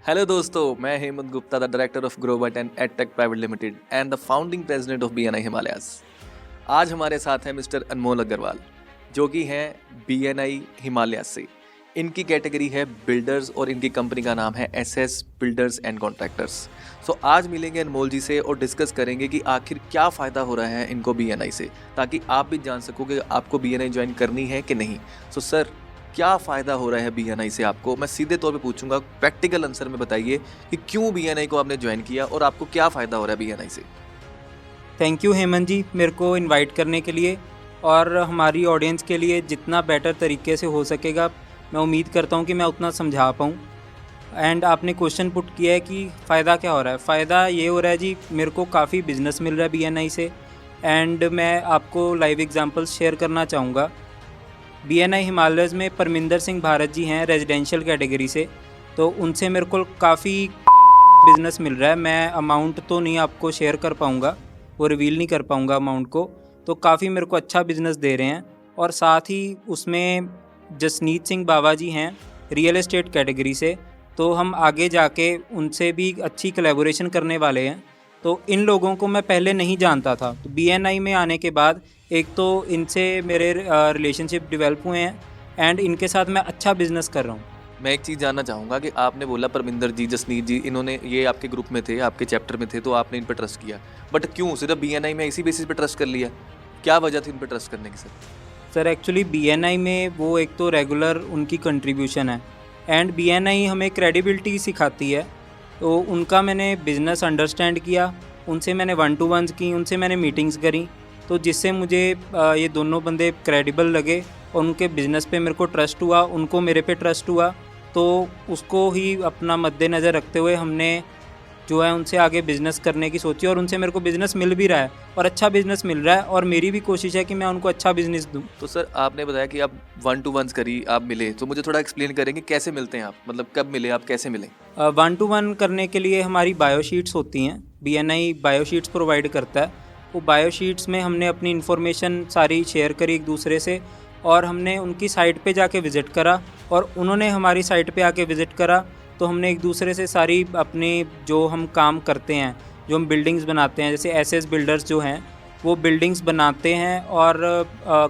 Hello दोस्तों, मैं Hemant Gupta, the director of Grobat and EdTech private limited and the founding president of BNI Himalayas. आज हमारे साथ हैं मिस्टर अनमोल अग्रवाल, जो कि हैं बीएनआई हिमालयाज से। इनकी कैटेगरी है बिल्डर्स और इनकी कंपनी का नाम है एसएस बिल्डर्स एंड कॉन्ट्रैक्टर्स। सो आज मिलेंगे अनमोल जी से और डिस्कस करेंगे कि आखिर क्या फ़ायदा हो रहा है इनको बीएनआई से, ताकि आप भी जान सको कि आपको बीएनआई ज्वाइन करनी है कि नहीं। सो सर, क्या फ़ायदा हो रहा है बीएनआई से आपको? मैं सीधे तौर पे पूछूंगा, प्रैक्टिकल आंसर में बताइए कि क्यों बीएनआई को आपने ज्वाइन किया और आपको क्या फ़ायदा हो रहा है बीएनआई से। थैंक यू हेमंत जी, मेरे को इनवाइट करने के लिए और हमारी ऑडियंस के लिए जितना बेटर तरीके से हो सकेगा मैं उम्मीद करता हूँ कि मैं उतना समझा पाऊँ। एंड आपने क्वेश्चन पुट किया है कि फ़ायदा क्या हो रहा है। फ़ायदा ये हो रहा है जी, मेरे को काफ़ी बिजनेस मिल रहा है बीएनआई से। एंड मैं आपको लाइव एग्जांपल्स शेयर करना चाहूँगा। बीएनआई हिमालयज़ में परमिंदर सिंह भारत जी हैं रेजिडेंशियल कैटेगरी से, तो उनसे मेरे को काफ़ी बिज़नेस मिल रहा है। मैं अमाउंट तो नहीं आपको शेयर कर पाऊँगा, वो रिवील नहीं कर पाऊँगा अमाउंट को। तो काफ़ी मेरे को अच्छा बिज़नेस दे रहे हैं। और साथ ही उसमें जसनीत सिंह बावा जी हैं रियल एस्टेट कैटेगरी से, तो हम आगे जाके उनसे भी अच्छी कोलैबोरेशन करने वाले हैं। तो इन लोगों को मैं पहले नहीं जानता था, तो बीएनआई में आने के बाद एक तो इनसे मेरे रिलेशनशिप डेवलप हुए हैं एंड इनके साथ मैं अच्छा बिज़नेस कर रहा हूँ। मैं एक चीज़ जानना चाहूँगा कि आपने बोला परमिंदर जी, जसनीत जी, इन्होंने ये आपके ग्रुप में थे, आपके चैप्टर में थे, तो आपने इन पर ट्रस्ट किया। बट क्यों सिर्फ बीएनआई में इसी बेसिस पे ट्रस्ट कर लिया? क्या वजह थी इन पर ट्रस्ट करने की सर? सर एक्चुअली बीएनआई में वो एक तो रेगुलर उनकी कंट्रीब्यूशन है एंड बीएनआई हमें क्रेडिबिलिटी सिखाती है। तो उनका मैंने बिज़नेस अंडरस्टैंड किया, उनसे मैंने 1-to-1s की, उनसे मैंने मीटिंग्स करी, तो जिससे मुझे ये दोनों बंदे क्रेडिबल लगे और उनके बिज़नेस पे मेरे को ट्रस्ट हुआ, उनको मेरे पे ट्रस्ट हुआ। तो उसको ही अपना मद्देनज़र रखते हुए हमने जो है उनसे आगे बिज़नेस करने की सोची और उनसे मेरे को बिज़नेस मिल भी रहा है और अच्छा बिज़नेस मिल रहा है और मेरी भी कोशिश है कि मैं उनको अच्छा बिज़नेस दूँ। तो सर, आपने बताया कि आप 1-to-1s करी, आप मिले, तो मुझे थोड़ा एक्सप्लेन करेंगे कैसे मिलते हैं आप, मतलब कब मिले आप, कैसे मिले? 1-to-1 करने के लिए हमारी बायोशीट्स होती हैं, बीएनआई बायोशीट्स प्रोवाइड करता है। वो बायोशीट्स में हमने अपनी इन्फॉर्मेशन सारी शेयर करी एक दूसरे से और हमने उनकी साइट पे जाके विज़िट करा और उन्होंने हमारी साइट पे आके विज़िट करा। तो हमने एक दूसरे से सारी अपने जो हम काम करते हैं, जो हम बिल्डिंग्स बनाते हैं, जैसे एसएस बिल्डर्स जो हैं वो बिल्डिंग्स बनाते हैं और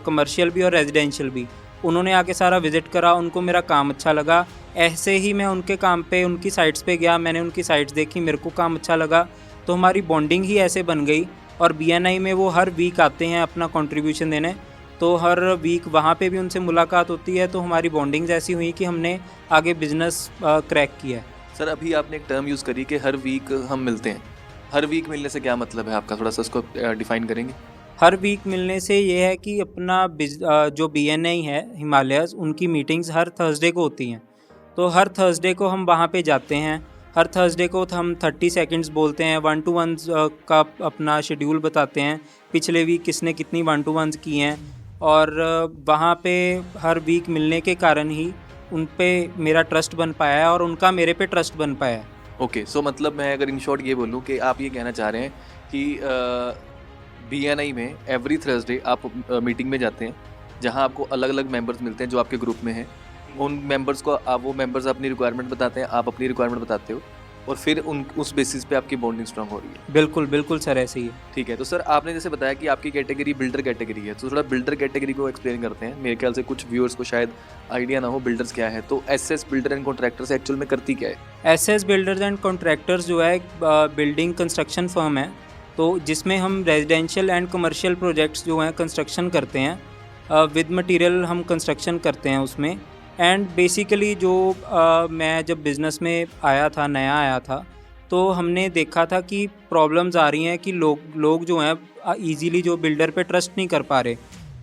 कमर्शियल भी और रेजिडेंशियल भी। उन्होंने आके सारा विज़िट करा, उनको मेरा काम अच्छा लगा। ऐसे ही मैं उनके काम पे उनकी साइट्स पे गया, मैंने उनकी साइट्स देखी, मेरे को काम अच्छा लगा, तो हमारी बॉन्डिंग ही ऐसे बन गई। और बीएनआई में वो हर वीक आते हैं अपना कंट्रीब्यूशन देने, तो हर वीक वहाँ पे भी उनसे मुलाकात होती है। तो हमारी बॉन्डिंग्स ऐसी हुई कि हमने आगे बिज़नेस क्रैक किया है। सर, अभी आपने एक टर्म यूज़ करी कि हर वीक हम मिलते हैं। हर वीक मिलने से क्या मतलब है आपका? थोड़ा सा उसको डिफाइन करेंगे? हर वीक मिलने से ये है कि अपना जो बीएनआई है हिमालयस, उनकी मीटिंग्स हर थर्सडे को होती हैं। तो हर थर्सडे को हम वहाँ पे जाते हैं। हर थर्सडे को हम 30 सेकंड्स बोलते हैं, 1-to-1s का अपना शेड्यूल बताते हैं, पिछले वीक किसने कितनी 1-to-1s की हैं। और वहाँ पे हर वीक मिलने के कारण ही उन पे मेरा ट्रस्ट बन पाया है और उनका मेरे पे ट्रस्ट बन पाया है। ओके, सो मतलब मैं अगर इन शॉर्ट ये बोलूँ कि आप ये कहना चाह रहे हैं कि बीएनआई में एवरी थर्सडे आप मीटिंग में जाते हैं, जहां आपको अलग अलग मेंबर्स मिलते हैं जो आपके ग्रुप में हैं। उन मेंबर्स को वो मेंबर्स अपनी रिक्वायरमेंट बताते हैं, आप अपनी रिक्वायरमेंट बताते हो और फिर उस बेसिस पे आपकी बॉन्डिंग स्ट्रांग हो रही है। बिल्कुल बिल्कुल सर, ऐसे ही है। ठीक है, तो सर आपने जैसे बताया कि आपकी कैटेगरी बिल्डर कैटेगरी है, तो थोड़ा बिल्डर कैटेगरी को एक्सप्लेन करते हैं। मेरे ख्याल से कुछ व्यूअर्स को शायद आइडिया ना हो बिल्डर्स क्या है। तो SS builder and contractors actual में करती क्या है? एसएस बिल्डर्स एंड कॉन्ट्रैक्टर्स जो है एक बिल्डिंग कंस्ट्रक्शन फर्म है, तो जिसमें हम रेजिडेंशियल एंड कमर्शियल प्रोजेक्ट्स जो हैं कंस्ट्रक्शन करते हैं, विद मटेरियल हम कंस्ट्रक्शन करते हैं उसमें। एंड बेसिकली जो मैं जब बिज़नेस में आया था, नया आया था, तो हमने देखा था कि प्रॉब्लम्स आ रही हैं कि लोग जो हैं ईज़िली जो बिल्डर पे ट्रस्ट नहीं कर पा रहे।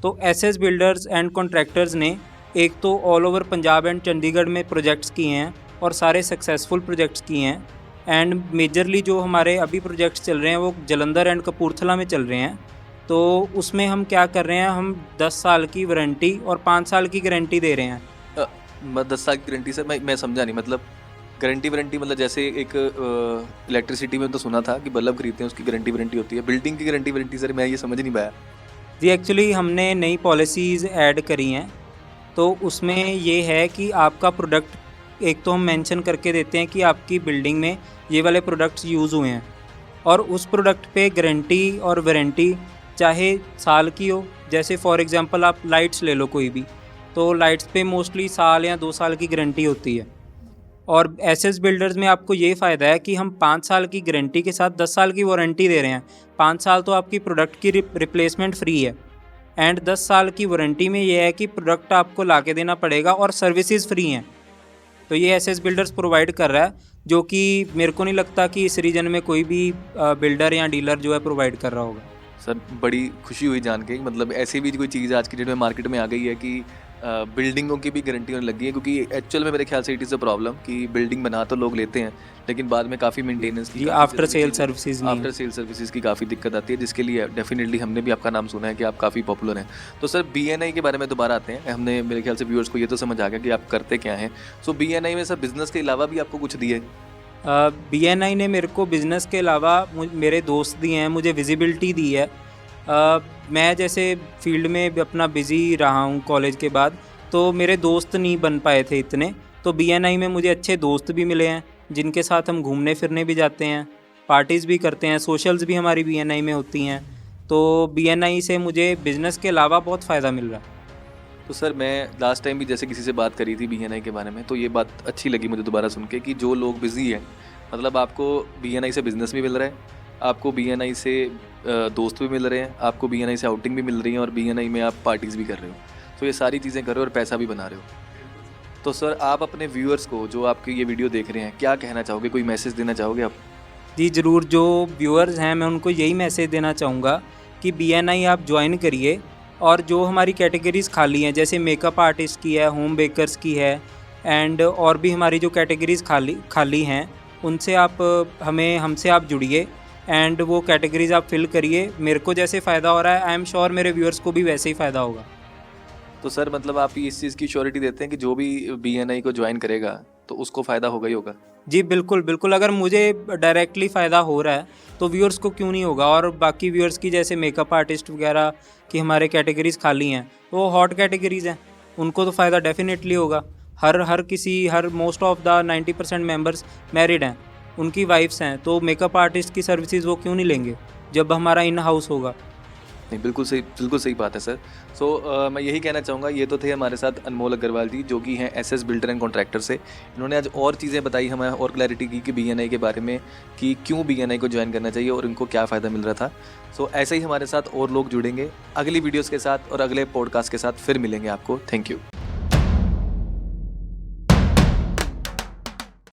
तो एसएस बिल्डर्स एंड कॉन्ट्रैक्टर्स ने एक तो all over Punjab and Chandigarh में प्रोजेक्ट्स किए हैं और सारे सक्सेसफुल प्रोजेक्ट्स किए हैं। एंड मेजरली जो हमारे अभी प्रोजेक्ट्स चल रहे हैं वो जलंधर एंड कपूरथला में चल रहे हैं। तो उसमें हम क्या कर रहे हैं, हम 10 साल की वारंटी और 5 साल की गारंटी दे रहे हैं। 10 साल की गारंटी? सर मैं समझा नहीं, मतलब गारंटी वारंटी मतलब जैसे एक इलेक्ट्रिसिटी में तो सुना था कि बल्ब खरीदते हैं उसकी गारंटी वारंटी होती है, बिल्डिंग की गारंटी वारंटी सर मैं ये समझ नहीं पाया। जी एक्चुअली हमने नई पॉलिसीज़ ऐड करी हैं, तो उसमें ये है कि आपका प्रोडक्ट एक तो हम मेंशन करके देते हैं कि आपकी बिल्डिंग में ये वाले प्रोडक्ट्स यूज़ हुए हैं, और उस प्रोडक्ट पे गारंटी और वारंटी चाहे साल की हो। जैसे फॉर एग्जांपल आप लाइट्स ले लो कोई भी, तो लाइट्स पे मोस्टली साल या 2 साल की गारंटी होती है। और एसएस बिल्डर्स में आपको ये फ़ायदा है कि हम 5 साल की गारंटी के साथ 10 साल की वारंटी दे रहे हैं। 5 साल तो आपकी प्रोडक्ट की रिप्लेसमेंट फ्री है, एंड 10 साल की वारंटी में ये है कि प्रोडक्ट आपको ला के देना पड़ेगा और सर्विसेज फ्री हैं। तो ये एसएस बिल्डर्स प्रोवाइड कर रहा है, जो कि मेरे को नहीं लगता कि इस रीजन में कोई भी बिल्डर या डीलर जो है प्रोवाइड कर रहा होगा। सर बड़ी खुशी हुई जान के, मतलब ऐसी भी कोई चीज़ आज की डेट में मार्केट में आ गई है कि बिल्डिंगों की भी गारंटी होने लगी है, क्योंकि एक्चुअल में मेरे ख्याल से इट इज़ अ प्रॉब्लम कि बिल्डिंग बना तो लोग लेते हैं, लेकिन बाद में काफ़ी मेंटेनेंस की, after sale services after sale services की काफ़ी दिक्कत आती है, जिसके लिए डेफिनेटली हमने भी आपका नाम सुना है कि आप काफ़ी पॉपुलर हैं। तो सर BNI के बारे में दोबारा आते हैं। हमने मेरे ख्याल से व्यूअर्स को ये तो समझ आ गया कि आप करते क्या हैं। सो BNI में सर बिजनेस के अलावा भी आपको कुछ दिए? BNI ने मेरे को बिज़नेस के अलावा मेरे दोस्त दिए हैं, मुझे विजिबिलिटी दी है। मैं जैसे फील्ड में भी अपना बिज़ी रहा हूँ कॉलेज के बाद, तो मेरे दोस्त नहीं बन पाए थे इतने, तो BNI में मुझे अच्छे दोस्त भी मिले हैं, जिनके साथ हम घूमने फिरने भी जाते हैं, पार्टीज़ भी करते हैं, सोशल्स भी हमारी BNI में होती हैं। तो BNI से मुझे बिज़नेस के अलावा बहुत फ़ायदा मिल रहा है। तो सर मैं लास्ट टाइम भी जैसे किसी से बात करी थी BNI के बारे में, तो ये बात अच्छी लगी मुझे दोबारा सुन के कि जो लोग बिज़ी हैं, मतलब आपको BNI से बिज़नेस भी मिल रहा है, आपको BNI से दोस्त भी मिल रहे हैं, आपको BNI से आउटिंग भी मिल रही है, और BNI में आप पार्टीज़ भी कर रहे हो। तो ये सारी चीज़ें कर रहे हो और पैसा भी बना रहे हो। तो सर आप अपने व्यूअर्स को, जो आपकी ये वीडियो देख रहे हैं, क्या कहना चाहोगे? कोई मैसेज देना चाहोगे आप? जी ज़रूर, जो व्यूअर्स हैं मैं उनको यही मैसेज देना चाहूँगा कि BNI आप ज्वाइन करिए, और जो हमारी कैटेगरीज़ खाली हैं, जैसे मेकअप आर्टिस्ट की है, होम बेकर्स की है, एंड और भी हमारी जो कैटेगरीज़ खाली हैं, उनसे आप हमसे आप जुड़िए, एंड वो कैटेगरीज़ आप फिल करिए। मेरे को जैसे फ़ायदा हो रहा है, आई एम श्योर मेरे व्यूअर्स को भी वैसे ही फ़ायदा होगा। तो सर मतलब आप इस चीज़ की श्योरिटी देते हैं कि जो भी BNI को ज्वाइन करेगा तो उसको फ़ायदा होगा ही होगा? जी बिल्कुल, बिल्कुल। अगर मुझे डायरेक्टली फ़ायदा हो रहा है तो व्यूअर्स को क्यों नहीं होगा। और बाकी व्यूअर्स की जैसे मेकअप आर्टिस्ट वगैरह की हमारे कैटेगरीज़ खाली हैं, तो वो हॉट कैटेगरीज़ हैं, उनको तो फ़ायदा डेफिनेटली होगा। हर most of the 90% members married हैं, उनकी वाइफ्स हैं, तो मेकअप आर्टिस्ट की सर्विसेज वो क्यों नहीं लेंगे जब हमारा इन हाउस होगा। नहीं, बिल्कुल सही बात है सर। सो मैं यही कहना चाहूँगा, ये तो थे हमारे साथ अनमोल अग्रवाल जी, जो कि हैं एसएस बिल्डर एंड कॉन्ट्रैक्टर से। इन्होंने आज और चीज़ें बताई हमें, और क्लैरिटी की कि BNI के बारे में, कि क्यों BNI को ज्वाइन करना चाहिए और इनको क्या फ़ायदा मिल रहा था। सो ऐसे ही हमारे साथ और लोग जुड़ेंगे अगली वीडियोज़ के साथ, और अगले पॉडकास्ट के साथ फिर मिलेंगे आपको। Thank you.